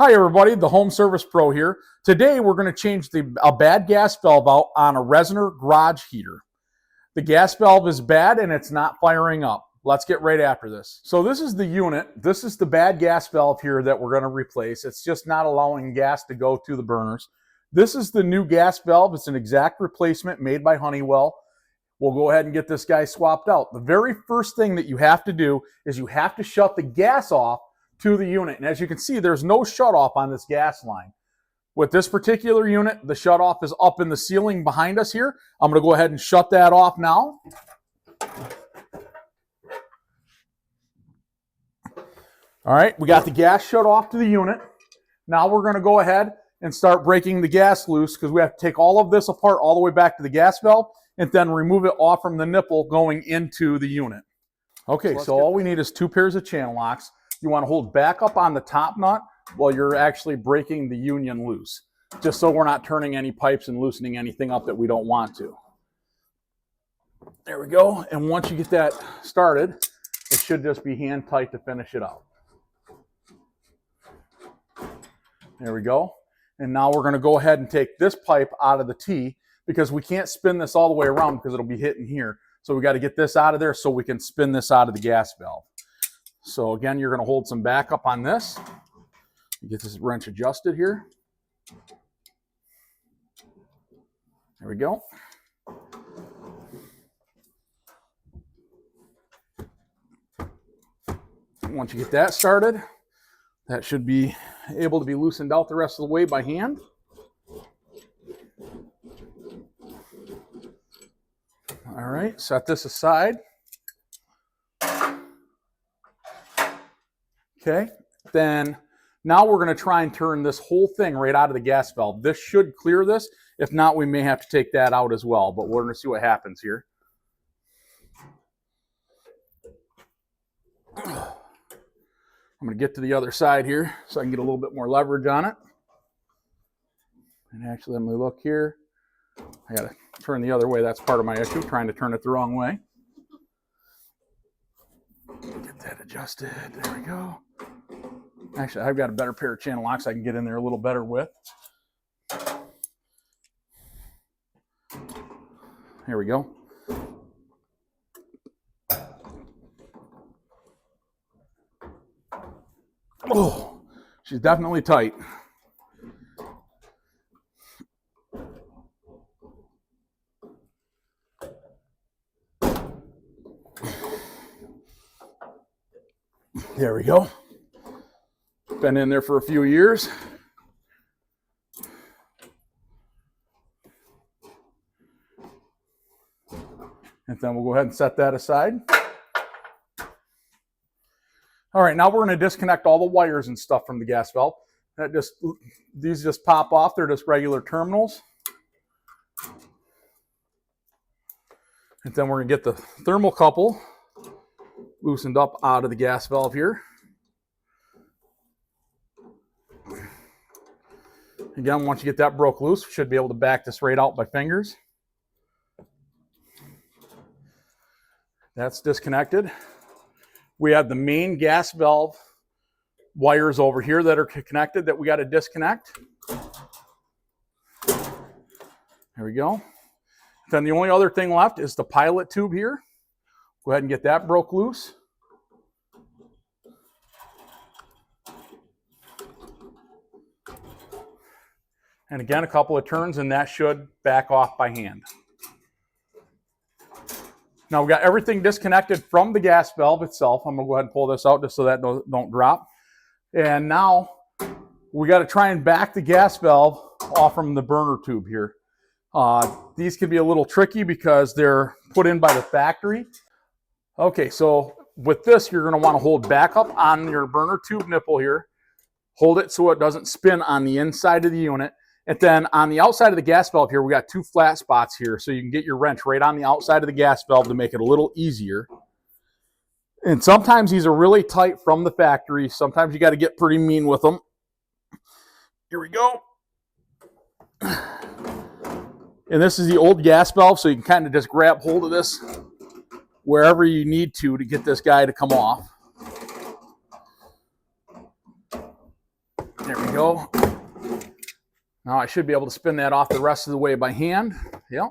Hi everybody, the Home Service Pro here. Today we're going to change a bad gas valve out on a Reznor garage heater. The gas valve is bad and it's not firing up. Let's get right after this. So this is the unit. This is the bad gas valve here that we're going to replace. It's just not allowing gas to go to the burners. This is the new gas valve. It's an exact replacement made by Honeywell. We'll go ahead and get this guy swapped out. The very first thing that you have to do is you have to shut the gas off to the unit. And as you can see, there's no shut off on this gas line. With this particular unit, the shut off is up in the ceiling behind us here. I'm going to go ahead and shut that off now. All right, we got the gas shut off to the unit. Now we're going to go ahead and start breaking the gas loose because we have to take all of this apart all the way back to the gas valve and then remove it off from the nipple going into the unit. Okay, so all we need is 2 pairs of channel locks. You want to hold back up on the top nut while you're actually breaking the union loose, just so we're not turning any pipes and loosening anything up that we don't want to. There we go. And once you get that started, it should just be hand tight to finish it out. There we go. And now we're going to go ahead and take this pipe out of the T because we can't spin this all the way around because it'll be hitting here. So we got to get this out of there so we can spin this out of the gas valve. So again, you're going to hold some backup on this. Get this wrench adjusted here. There we go. Once you get that started, that should be able to be loosened out the rest of the way by hand. All right, set this aside. Okay, then now we're going to try and turn this whole thing right out of the gas valve. This should clear this. If not, we may have to take that out as well, but we're going to see what happens here. I'm going to get to the other side here so I can get a little bit more leverage on it. And actually, let me look here. I got to turn the other way. That's part of my issue, trying to turn it the wrong way. Get that adjusted. There we go. Actually, I've got a better pair of channel locks I can get in there a little better with. Here we go. Oh, she's definitely tight. There we go. Been in there for a few years. And then we'll go ahead and set that aside. All right, now we're going to disconnect all the wires and stuff from the gas valve. These just pop off. They're just regular terminals. And then we're going to get the thermocouple loosened up out of the gas valve here. Again, once you get that broke loose, we should be able to back this right out by fingers. That's disconnected. We have the main gas valve wires over here that are connected that we got to disconnect. There we go. Then the only other thing left is the pilot tube here. Go ahead and get that broke loose. And again, a couple of turns and that should back off by hand. Now we've got everything disconnected from the gas valve itself. I'm going to go ahead and pull this out just so that don't drop. And now we got to try and back the gas valve off from the burner tube here. These can be a little tricky because they're put in by the factory. Okay, so with this, you're going to want to hold back up on your burner tube nipple here. Hold it so it doesn't spin on the inside of the unit. And then on the outside of the gas valve here, we got 2 flat spots here. So you can get your wrench right on the outside of the gas valve to make it a little easier. And sometimes these are really tight from the factory. Sometimes you got to get pretty mean with them. Here we go. And this is the old gas valve, so you can kind of just grab hold of this wherever you need to get this guy to come off. There we go. Now I should be able to spin that off the rest of the way by hand. Yep.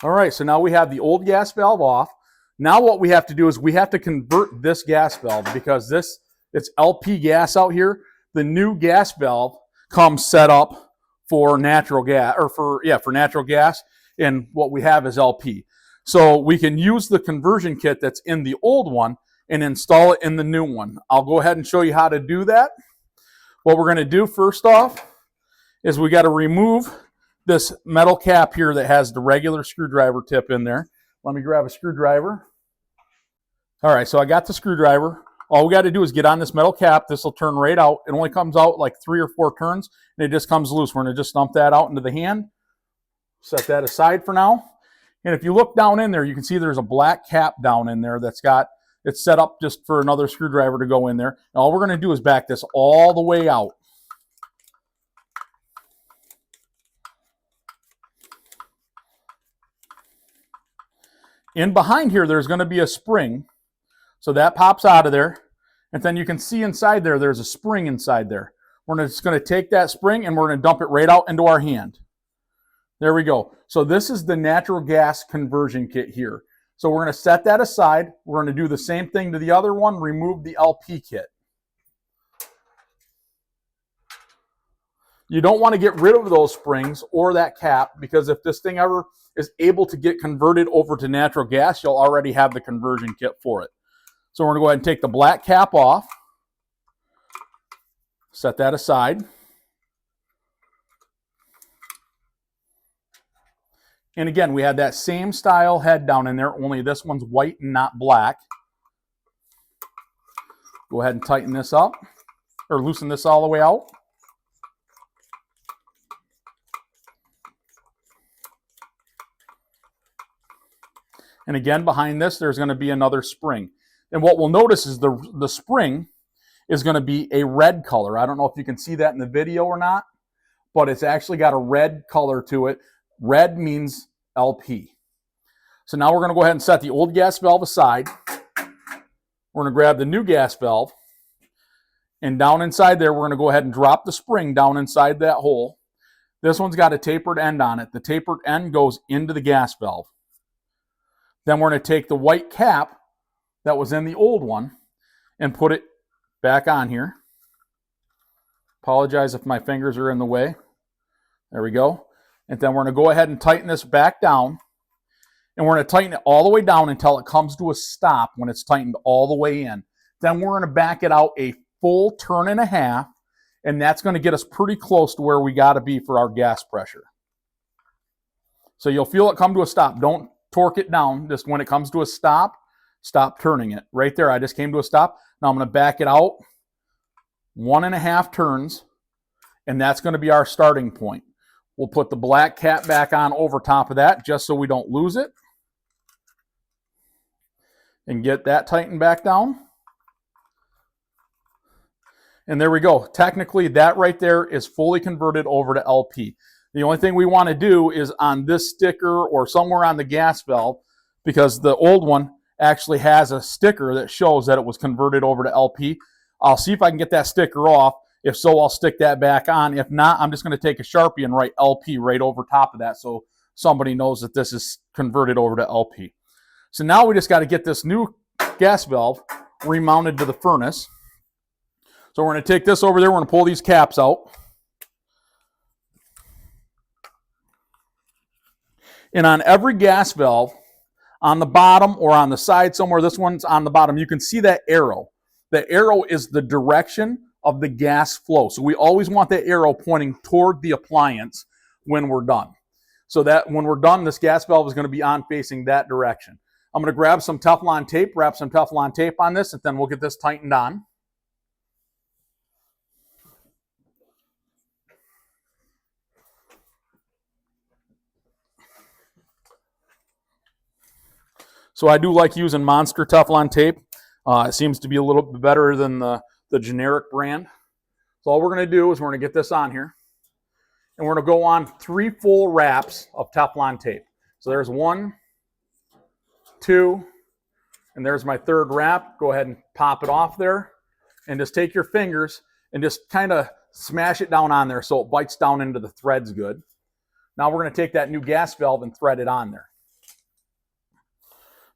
All right, so now we have the old gas valve off. Now what we have to do is we have to convert this gas valve because it's LP gas out here. The new gas valve comes set up for natural gas, or for natural gas, and what we have is LP. So we can use the conversion kit that's in the old one and install it in the new one. I'll go ahead and show you how to do that. What we're going to do first off is we got to remove this metal cap here that has the regular screwdriver tip in there. Let me grab a screwdriver. All right, so I got the screwdriver. All we got to do is get on this metal cap. This will turn right out. It only comes out like 3 or 4 turns, and it just comes loose. We're going to just dump that out into the hand. Set that aside for now. And if you look down in there, you can see there's a black cap down in there it's set up just for another screwdriver to go in there. And all we're going to do is back this all the way out. In behind here, there's going to be a spring. So that pops out of there. And then you can see inside there, there's a spring inside there. We're just going to take that spring and we're going to dump it right out into our hand. There we go. So this is the natural gas conversion kit here. So we're going to set that aside. We're going to do the same thing to the other one, remove the LP kit. You don't want to get rid of those springs or that cap because if this thing ever is able to get converted over to natural gas, you'll already have the conversion kit for it. So we're going to go ahead and take the black cap off, set that aside. And again, we had that same style head down in there, only this one's white and not black. Go ahead and tighten this up, or loosen this all the way out. And again, behind this, there's going to be another spring. And what we'll notice is the spring is going to be a red color. I don't know if you can see that in the video or not, but it's actually got a red color to it. Red means LP. So now we're going to go ahead and set the old gas valve aside. We're going to grab the new gas valve. And down inside there, we're going to go ahead and drop the spring down inside that hole. This one's got a tapered end on it. The tapered end goes into the gas valve. Then we're going to take the white cap that was in the old one and put it back on here. Apologize if my fingers are in the way. There we go. And then we're going to go ahead and tighten this back down. And we're going to tighten it all the way down until it comes to a stop when it's tightened all the way in. Then we're going to back it out a full turn and a half. And that's going to get us pretty close to where we got to be for our gas pressure. So you'll feel it come to a stop. Don't torque it down. Just when it comes to a stop, stop turning it. Right there, I just came to a stop. Now I'm going to back it out 1.5 turns. And that's going to be our starting point. We'll put the black cap back on over top of that just so we don't lose it. And get that tightened back down. And there we go. Technically, that right there is fully converted over to LP. The only thing we want to do is on this sticker or somewhere on the gas valve, because the old one actually has a sticker that shows that it was converted over to LP. I'll see if I can get that sticker off. If so, I'll stick that back on. If not, I'm just going to take a Sharpie and write LP right over top of that so somebody knows that this is converted over to LP. So now we just got to get this new gas valve remounted to the furnace. So we're going to take this over there. We're going to pull these caps out. And on every gas valve, on the bottom or on the side somewhere, this one's on the bottom, you can see that arrow. The arrow is the direction of the gas flow. So we always want that arrow pointing toward the appliance when we're done. So that when we're done, this gas valve is going to be on facing that direction. I'm going to grab some Teflon tape, wrap some Teflon tape on this, and then we'll get this tightened on. So I do like using Monster Teflon tape. It seems to be a little bit better than the generic brand. So all we're going to do is we're going to get this on here. And we're going to go on 3 full wraps of Teflon tape. So there's 1, 2, and there's my third wrap. Go ahead and pop it off there, and just take your fingers and just kind of smash it down on there so it bites down into the threads good. Now we're going to take that new gas valve and thread it on there.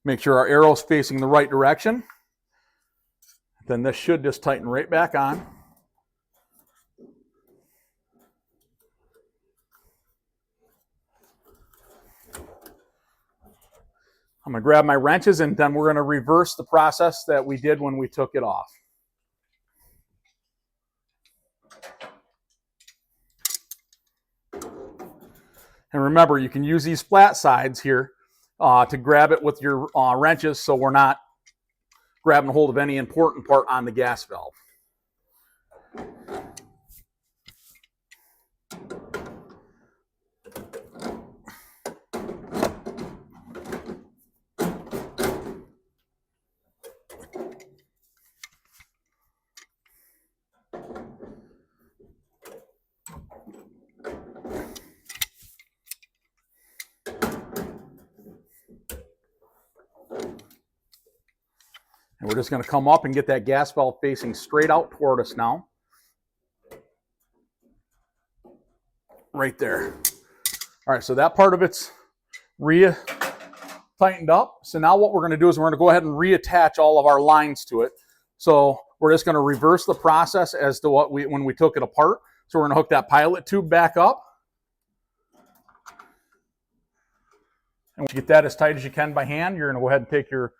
Make sure our arrow's facing the right direction. Then this should just tighten right back on. I'm going to grab my wrenches, and then we're going to reverse the process that we did when we took it off. And remember, you can use these flat sides here to grab it with your wrenches so we're not grabbing hold of any important part on the gas valve. And we're just going to come up and get that gas valve facing straight out toward us now. Right there. All right, so that part of it's tightened up. So now what we're going to do is we're going to go ahead and reattach all of our lines to it. So we're just going to reverse the process as to what when we took it apart. So we're going to hook that pilot tube back up. And once you get that as tight as you can by hand, you're going to go ahead and take your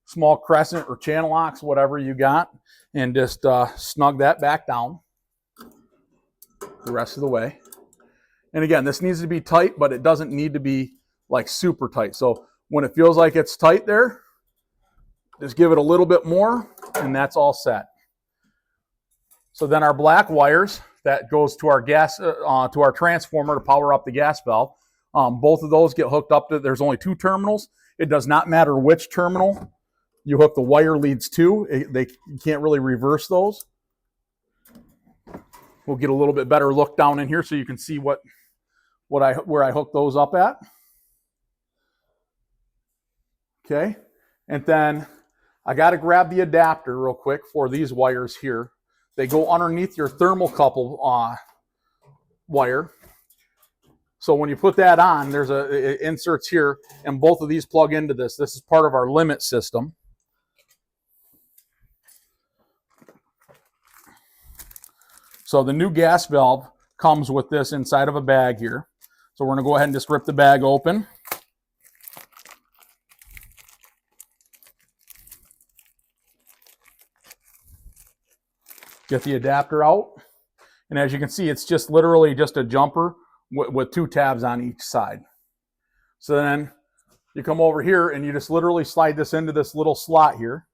small crescent or channel locks, whatever you got, and just snug that back down the rest of the way. And again, this needs to be tight, but it doesn't need to be like super tight. So when it feels like it's tight there, just give it a little bit more, and that's all set. So then our black wires, that goes to our to our transformer to power up the gas valve. Both of those get hooked up to, there's only 2 terminals. It does not matter which terminal you hook the wire leads to. You can't really reverse those. We'll get a little bit better look down in here so you can see where I hook those up at. Okay, and then I got to grab the adapter real quick for these wires here. They go underneath your thermocouple wire. So when you put that on, there's it inserts here, and both of these plug into this. This is part of our limit system. So the new gas valve comes with this inside of a bag here. So we're going to go ahead and just rip the bag open. Get the adapter out. And as you can see, it's just literally just a jumper with 2 tabs on each side. So then you come over here and you just literally slide this into this little slot here.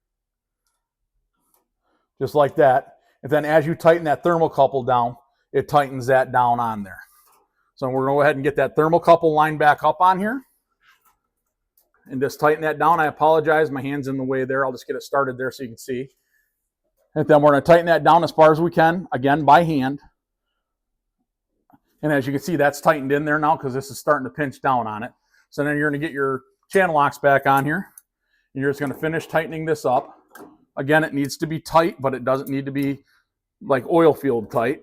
Just like that. And then as you tighten that thermocouple down, it tightens that down on there. So we're going to go ahead and get that thermocouple line back up on here. And just tighten that down. I apologize, my hand's in the way there. I'll just get it started there so you can see. And then we're going to tighten that down as far as we can, again by hand. And as you can see, that's tightened in there now because this is starting to pinch down on it. So then you're going to get your channel locks back on here. And you're just going to finish tightening this up. Again, it needs to be tight, but it doesn't need to be like oil field tight.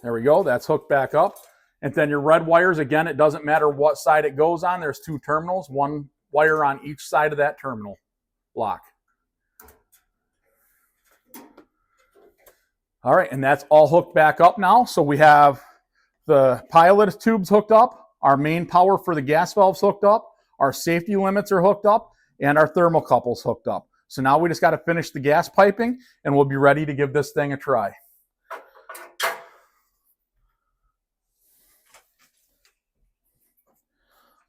There we go. That's hooked back up. And then your red wires, again, it doesn't matter what side it goes on. There's 2 terminals, 1 wire on each side of that terminal block. All right, and that's all hooked back up now. So we have the pilot tubes hooked up, our main power for the gas valves hooked up, our safety limits are hooked up, and our thermocouples hooked up. So now we just got to finish the gas piping, and we'll be ready to give this thing a try.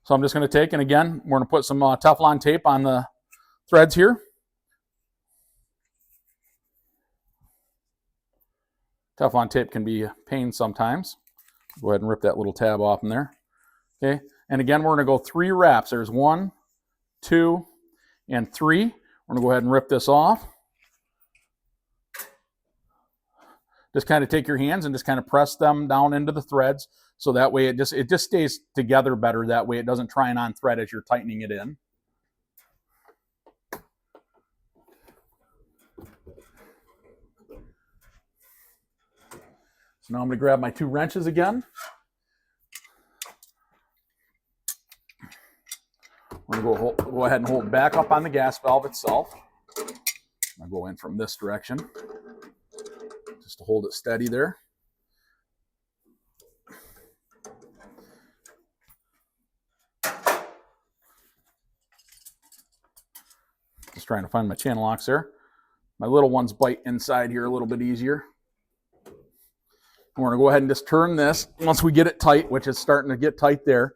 So I'm just going to take, and again, we're going to put some Teflon tape on the threads here. Teflon tape can be a pain sometimes. Go ahead and rip that little tab off in there. Okay, and again, we're going to go 3 wraps. There's 1, 2, and 3. We're going to go ahead and rip this off. just kind of take your hands and just kind of press them down into the threads, so that way it just stays together better. That way it doesn't try and on thread as you're tightening it in. So now I'm going to grab my 2 wrenches again. We're going to go ahead and hold back up on the gas valve itself. I'll go in from this direction just to hold it steady there. Just trying to find my channel locks there. My little ones bite inside here a little bit easier. We're going to go ahead and just turn this. Once we get it tight, which is starting to get tight there,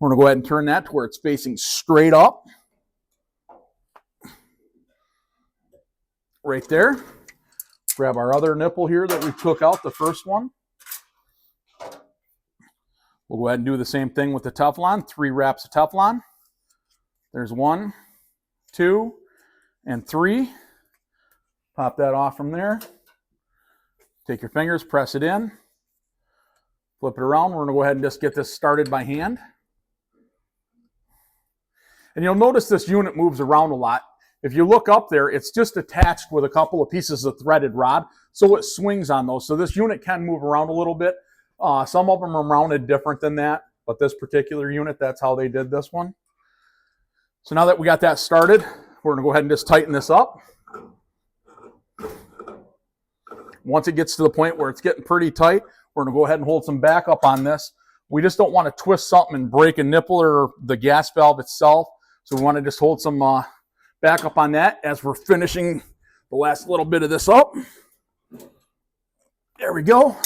we're going to go ahead and turn that to where it's facing straight up. Right there. Grab our other nipple here that we took out, the first one. We'll go ahead and do the same thing with the Teflon. 3 wraps of Teflon. There's 1, 2, and 3. Pop that off from there. Take your fingers, press it in, flip it around. We're going to go ahead and just get this started by hand. And you'll notice this unit moves around a lot. If you look up there, it's just attached with a couple of pieces of threaded rod, so it swings on those. So this unit can move around a little bit. Some of them are mounted different than that, but this particular unit, that's how they did this one. So now that we got that started, we're going to go ahead and just tighten this up. Once it gets to the point where it's getting pretty tight, we're going to go ahead and hold some backup on this. We just don't want to twist something and break a nipple or the gas valve itself. So we want to just hold some backup on that as we're finishing the last little bit of this up. There we go.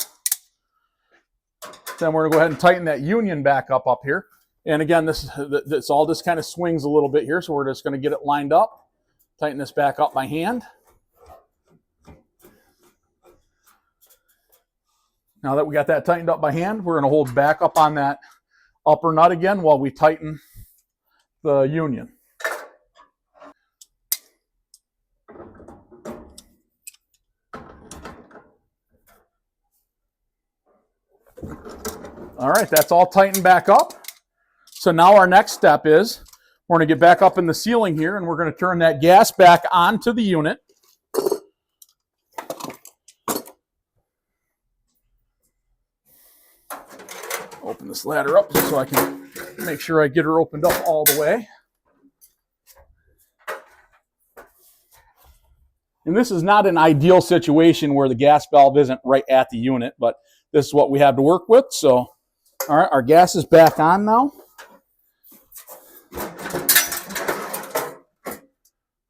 Then we're going to go ahead and tighten that union back up here. And again, this all just kind of swings a little bit here. So we're just going to get it lined up. Tighten this back up by hand. Now that we got that tightened up by hand, we're going to hold back up on that upper nut again while we tighten the union. All right, that's all tightened back up. So now our next step is we're going to get back up in the ceiling here, and we're going to turn that gas back onto the unit. Open this ladder up so I can make sure I get her opened up all the way. And this is not an ideal situation where the gas valve isn't right at the unit, but this is what we have to work with. So, all right, our gas is back on now.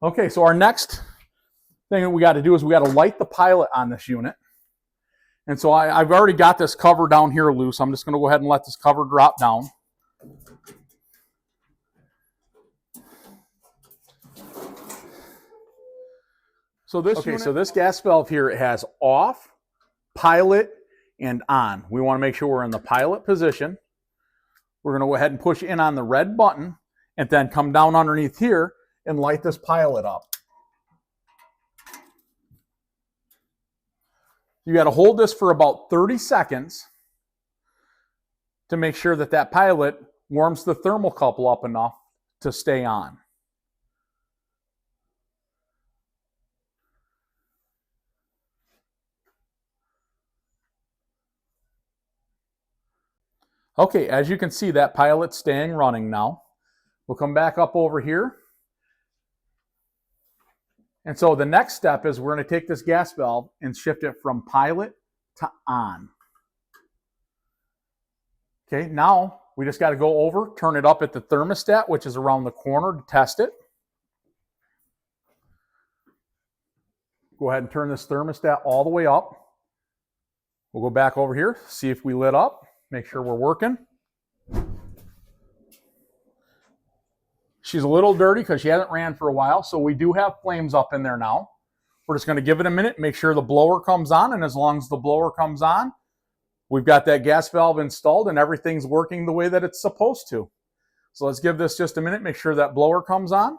Okay, so our next thing that we got to do is we got to light the pilot on this unit. And so I've already got this cover down here loose. I'm just going to go ahead and let this cover drop down. So this gas valve here, it has off, pilot, and on. We want to make sure we're in the pilot position. We're going to go ahead and push in on the red button and then come down underneath here and light this pilot up. You got to hold this for about 30 seconds to make sure that that pilot warms the thermocouple up enough to stay on. Okay, as you can see, that pilot's staying running now. We'll come back up over here. And so the next step is we're going to take this gas valve and shift it from pilot to on. Okay, now we just got to go over, turn it up at the thermostat, which is around the corner, to test it. Go ahead and turn this thermostat all the way up. We'll go back over here, see if we lit up, make sure we're working. She's a little dirty because she hasn't ran for a while, so we do have flames up in there now. We're just going to give it a minute, make sure the blower comes on, and as long as the blower comes on, we've got that gas valve installed and everything's working the way that it's supposed to. So let's give this just a minute, make sure that blower comes on.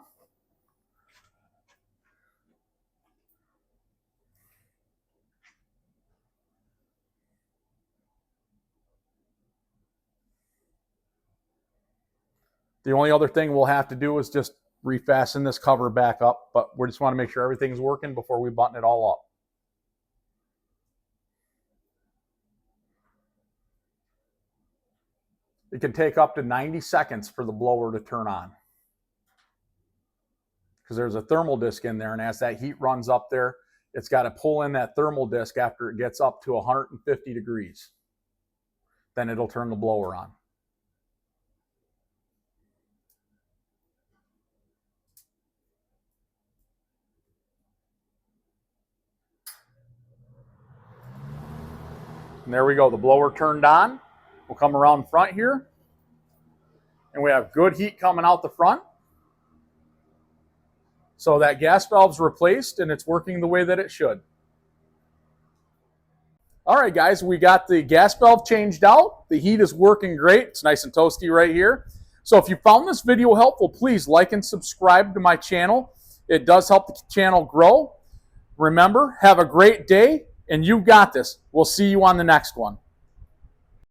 The only other thing we'll have to do is just refasten this cover back up, but we just want to make sure everything's working before we button it all up. It can take up to 90 seconds for the blower to turn on, because there's a thermal disc in there, and as that heat runs up there, it's got to pull in that thermal disc after it gets up to 150 degrees. Then it'll turn the blower on. And there we go, the blower turned on. We'll come around front here, and we have good heat coming out the front. So that gas valve's replaced, and it's working the way that it should. All right, guys, we got the gas valve changed out. The heat is working great. It's nice and toasty right here. So if you found this video helpful, please like and subscribe to my channel. It does help the channel grow. Remember, have a great day, and you got this. We'll see you on the next one.